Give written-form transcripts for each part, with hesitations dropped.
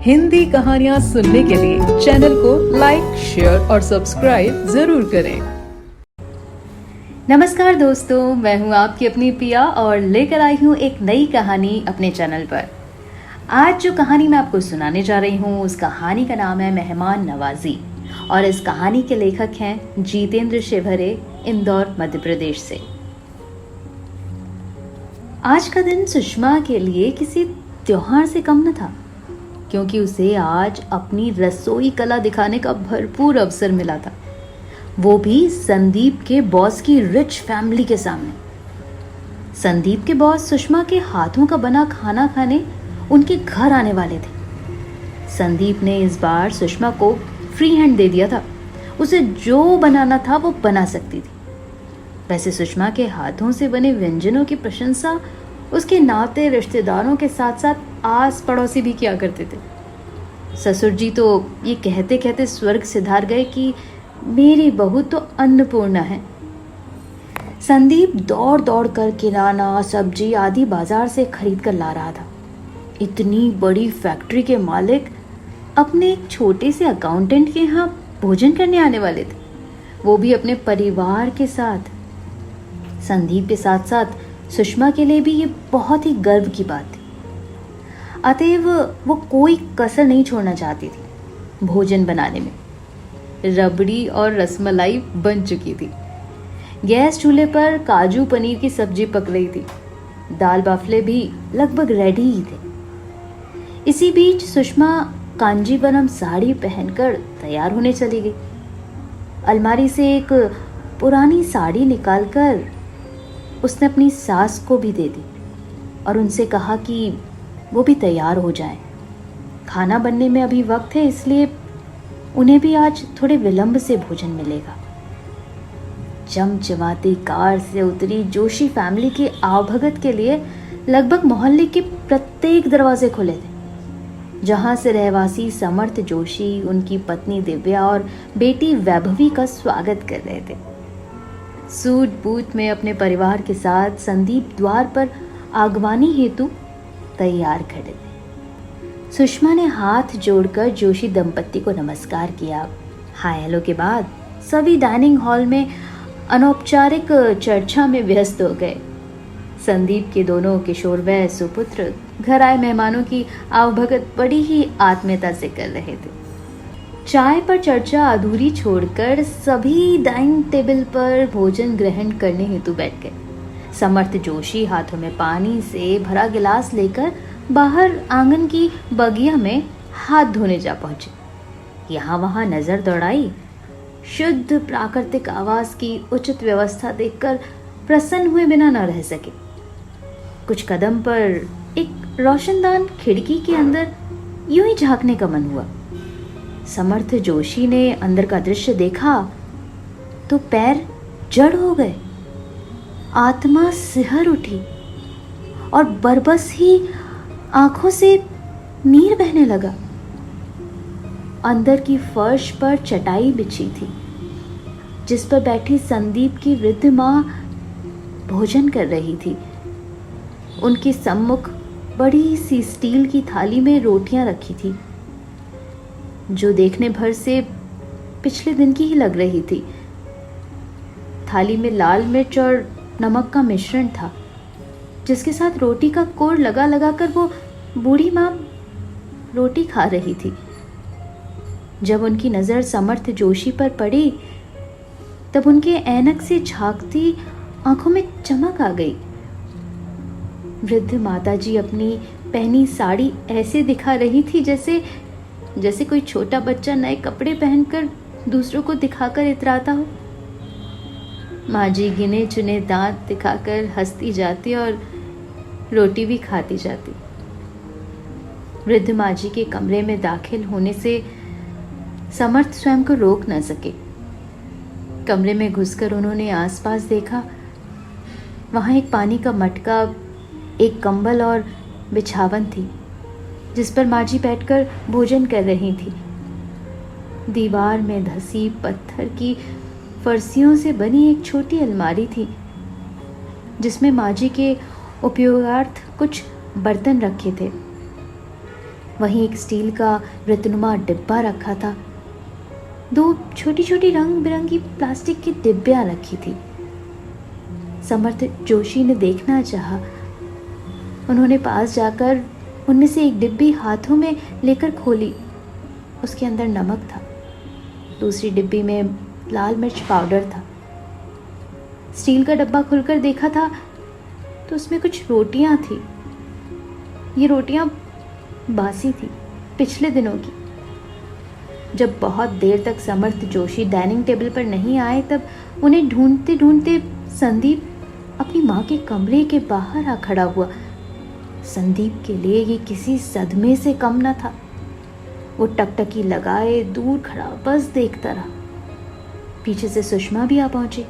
हिंदी कहानियाँ सुनने के लिए चैनल को लाइक, शेयर और सब्सक्राइब जरूर करें। नमस्कार दोस्तों, मैं हूं आपकी अपनी पिया और लेकर आई हूं एक नई कहानी अपने चैनल पर। आज जो कहानी मैं आपको सुनाने जा रही हूं उस कहानी का नाम है मेहमान नवाजी और इस कहानी के लेखक हैं जितेंद्र शिवहरे, इंदौर, मध्य प्रदेश से। आज का दिन सुषमा के लिए किसी त्योहार से कम न था, क्योंकि उसे आज अपनी रसोई कला दिखाने का भरपूर अवसर मिला था, वो भी संदीप के बॉस की रिच फैमिली के सामने। संदीप के बॉस सुषमा के हाथों का बना खाना खाने उनके घर आने वाले थे। संदीप ने इस बार सुषमा को फ्री हैंड दे दिया था, उसे जो बनाना था वो बना सकती थी। वैसे सुषमा के हाथों से बने व्यंजनों की प्रशंसा उसके नाते रिश्तेदारों के साथ साथ आस पड़ोसी भी किया करते थे। ससुर जी तो ये कहते कहते स्वर्ग सिधार गए कि मेरी बहू तो अन्नपूर्णा है। संदीप दौड़ दौड़ कर किराना, सब्जी आदि बाजार से खरीद कर ला रहा था। इतनी बड़ी फैक्ट्री के मालिक अपने एक छोटे से अकाउंटेंट के यहाँ भोजन करने आने वाले थे, वो भी अपने परिवार के साथ। संदीप के साथ साथ सुषमा के लिए भी ये बहुत ही गर्व की बात थी। अतएव वो कोई कसर नहीं छोड़ना चाहती थी। भोजन बनाने में रबड़ी और रसमलाई बन चुकी थी। गैस चूल्हे पर काजू पनीर की सब्जी पक रही थी। दाल बाफले भी लगभग रेडी ही थे। इसी बीच सुषमा कांजीवरम साड़ी पहनकर तैयार होने चली गई। अलमारी से एक पुरानी साड़ी निकालकर उसने अपनी सास को भी दे दी और उनसे कहा कि वो भी तैयार हो जाएं। खाना बनने में अभी वक्त है, इसलिए उन्हें भी आज थोड़े विलंब से भोजन मिलेगा। चमचमाती कार से उतरी जोशी फैमिली के आवभगत के लिए लगभग मोहल्ले के प्रत्येक दरवाजे खुले थे, जहां से रहवासी समर्थ जोशी, उनकी पत्नी दिव्या और बेटी वैभवी का स्वागत कर रहे थे। सूट बूट में अपने परिवार के साथ संदीप द्वार पर आगवानी हेतु तैयार खड़े थे। सुषमा ने हाथ जोड़कर जोशी दंपत्ति को नमस्कार किया। हाय हेलो के बाद सभी डाइनिंग हॉल में अनौपचारिक चर्चा में व्यस्त हो गए। संदीप के दोनों किशोरवय सुपुत्र घर आए मेहमानों की आवभगत बड़ी ही आत्मीयता से कर रहे थे। चाय पर चर्चा अधूरी छोड़कर सभी डाइनिंग टेबल पर भोजन ग्रहण करने हेतु बैठ गए। समर्थ जोशी हाथों में पानी से भरा गिलास लेकर बाहर आंगन की बगिया में हाथ धोने जा पहुंचे। यहाँ वहां नजर दौड़ाई। शुद्ध प्राकृतिक आवाज की उचित व्यवस्था देखकर प्रसन्न हुए बिना न रह सके। कुछ कदम पर एक रोशनदान खिड़की के अंदर यूं ही झांकने का मन हुआ। समर्थ जोशी ने अंदर का दृश्य देखा तो पैर जड़ हो गए, आत्मा सिहर उठी और बरबस ही आंखों से नीर बहने लगा। अंदर की फर्श पर चटाई बिछी थी, जिस पर बैठी संदीप की वृद्ध माँ भोजन कर रही थी। उनके सम्मुख बड़ी सी स्टील की थाली में रोटियां रखी थी, जो देखने भर से पिछले दिन की ही लग रही थी। थाली में लाल मिर्च और नमक का मिश्रण था, जिसके साथ रोटी का कोर लगा लगा कर वो बूढ़ी माँ रोटी खा रही थी। जब उनकी नज़र समर्थ जोशी पर पड़ी, तब उनके ऐनक से झांकती आंखों में चमक आ गई। वृद्ध माताजी अपनी पहनी साड़ी ऐसे दिखा रही थी जैसे कोई छोटा बच्चा नए कपड़े पहनकर दूसरों को दिखाकर इतराता हो। माँ जी गिने चुने दांत दिखाकर हंसती जाती और रोटी भी खाती जाती। वृद्ध माँ जी के कमरे में दाखिल होने से समर्थ स्वयं को रोक न सके। कमरे में घुसकर उन्होंने आसपास देखा। वहां एक पानी का मटका, एक कंबल और बिछावन थी, जिस पर माँ जी बैठकर भोजन कर रही थी। दीवार में धसी पत्थर की फर्शियों से बनी एक छोटी अलमारी थी, जिसमें माँ जी के उपयोगार्थ कुछ बर्तन रखे थे। वहीं एक स्टील का वृत्तनुमा डिब्बा रखा था। 2 छोटी छोटी रंग बिरंगी प्लास्टिक की डिब्बियां रखी थी। समर्थ जोशी ने देखना चाहा। उन्होंने पास जाकर उनमें से एक डिब्बी हाथों में लेकर खोली। उसके अंदर नमक था। दूसरी डिब्बी में लाल मिर्च पाउडर था। स्टील का डब्बा खुलकर देखा था तो उसमें कुछ रोटियां थी। ये रोटियां बासी थी, पिछले दिनों की। जब बहुत देर तक समर्थ जोशी डाइनिंग टेबल पर नहीं आए तब उन्हें ढूंढते ढूंढते संदीप अपनी माँ के कमरे के बाहर आ खड़ा हुआ। संदीप के लिए ये किसी सदमे से कम न था। वो टकटकी लगाए दूर खड़ा बस देखता रहा। पीछे से सुषमा भी आ पहुंची।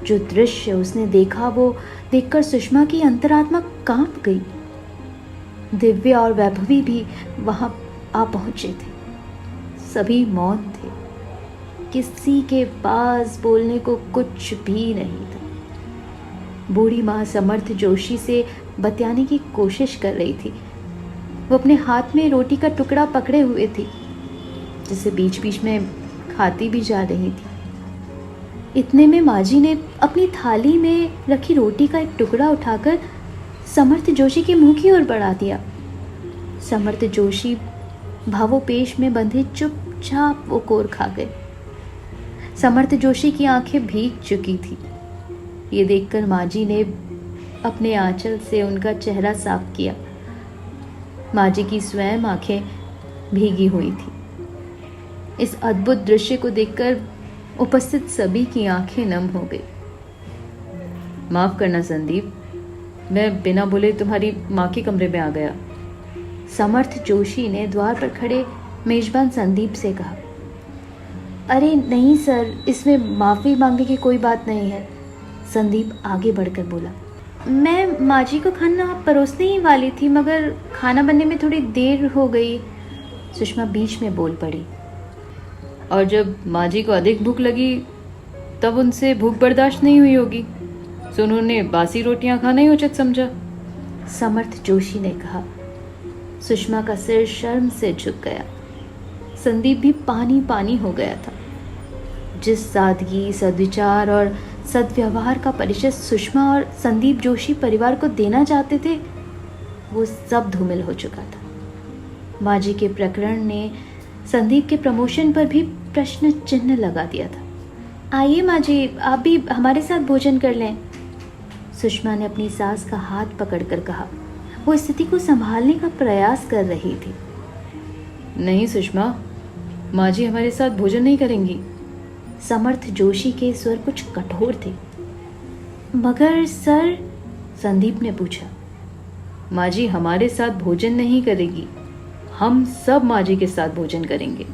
जो दृश्य उसने देखा वो देखकर सुषमा की अंतरात्मा कांप गई। दिव्या और वैभवी भी वहां आ पहुंचे थे। सभी मौन थे। किसी के पास बोलने को कुछ भी नहीं था। बूढ़ी माँ समर्थ जोशी से बतियाने की कोशिश कर रही थी। वो अपने हाथ में रोटी का टुकड़ा पकड़े हुए थी, जिसे बीच बीच में खाती भी जा रही थी। इतने में माजी ने अपनी थाली में रखी रोटी का एक टुकड़ा उठाकर समर्थ जोशी के मुंह की ओर बढ़ा दिया। समर्थ जोशी भावोपेश में बंधे चुपचाप वो कोर खा गए। समर्थ जोशी की आंखें भीग चुकी थी। ये देखकर माजी ने अपने आंचल से उनका चेहरा साफ किया। माजी की स्वयं आंखें भीगी हुई थी। इस अद्भुत दृश्य को देखकर उपस्थित सभी की आंखें नम हो गई। माफ करना संदीप, मैं बिना बोले तुम्हारी माँ के कमरे में आ गया। समर्थ जोशी ने द्वार पर खड़े मेजबान संदीप से कहा। अरे नहीं सर, इसमें माफ़ी मांगने की कोई बात नहीं है। संदीप आगे बढ़कर बोला। मैं माजी को खाना परोसने ही वाली थी, मगर खाना बनने में थोड़ी देर हो गई। सुषमा बीच में बोल पड़ी। और जब माजी को अधिक भूख लगी तब उनसे भूख बर्दाश्त नहीं हुई होगी, तो उन्होंने बासी रोटियां खाना ही उचित समझा। समर्थ जोशी ने कहा। सुषमा का सिर शर्म से झुक गया। संदीप भी पानी पानी हो गया था। जिस सादगी, सद्विचार और सद्व्यवहार का परिचय सुषमा और संदीप जोशी परिवार को देना चाहते थे, वो सब धूमिल हो चुका था। माजी के प्रकरण ने संदीप के प्रमोशन पर भी प्रश्न चिन्ह लगा दिया था। आइए माजी, आप भी हमारे साथ भोजन कर लें। सुषमा ने अपनी सास का हाथ पकड़कर कहा। वो स्थिति को संभालने का प्रयास कर रही थी। नहीं सुषमा, माजी हमारे साथ भोजन नहीं करेंगी। समर्थ जोशी के स्वर कुछ कठोर थे। मगर सर, संदीप ने पूछा। माजी हमारे साथ भोजन नहीं करेगी, हम सब माजी के साथ भोजन करेंगे।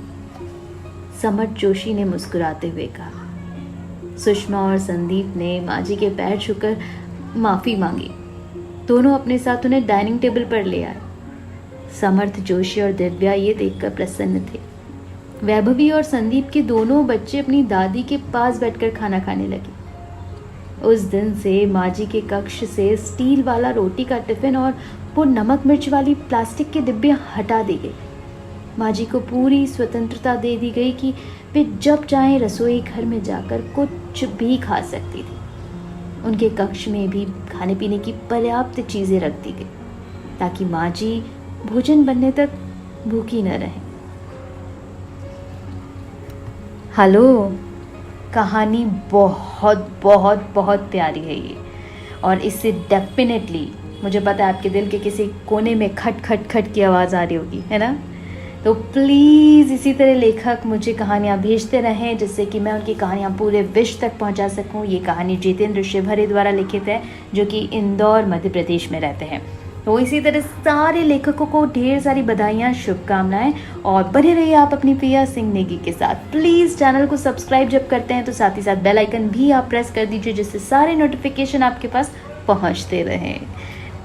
समर्थ जोशी ने मुस्कुराते हुए कहा। सुषमा और संदीप ने माजी के पैर छूकर माफी मांगी। दोनों अपने साथ उन्हें डाइनिंग टेबल पर ले आए। समर्थ जोशी और दिव्या ये देखकर प्रसन्न थे। वैभवी और संदीप के दोनों बच्चे अपनी दादी के पास बैठकर खाना खाने लगे। उस दिन से माजी के कक्ष से स्टील वाला रोटी का टिफिन और वो नमक मिर्च वाली प्लास्टिक के डिब्बियां हटा दी गई। माजी को पूरी स्वतंत्रता दे दी गई कि वे जब चाहें रसोई घर में जाकर कुछ भी खा सकती थी। उनके कक्ष में भी खाने पीने की पर्याप्त चीज़ें रख दी गई ताकि माजी भोजन बनने तक भूखी न रहे। हेलो, कहानी बहुत बहुत बहुत प्यारी है ये, और इससे डेफिनेटली मुझे पता है आपके दिल के किसी कोने में खट खट खट की आवाज़ आ रही होगी, है ना? तो प्लीज़ इसी तरह लेखक मुझे कहानियाँ भेजते रहें, जिससे कि मैं उनकी कहानियाँ पूरे विश्व तक पहुँचा सकूँ। ये कहानी जितेंद्र शिवहरे द्वारा लिखित है, जो कि इंदौर मध्य प्रदेश में रहते हैं। तो इसी तरह सारे लेखकों को ढेर सारी बधाइयाँ, शुभकामनाएं, और बने रहिए आप अपनी प्रिया सिंह नेगी के साथ। प्लीज़ चैनल को सब्सक्राइब जब करते हैं तो साथ ही साथ बेल आइकन भी आप प्रेस कर दीजिए, जिससे सारे नोटिफिकेशन आपके पास पहुंचते रहें।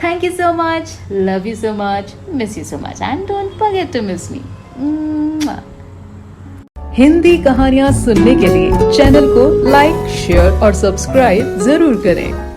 Thank you so much, love you so much, miss you so much, and don't forget to miss me. Hindi कहानियाँ सुनने के लिए चैनल को लाइक, शेयर और सब्सक्राइब जरूर करें।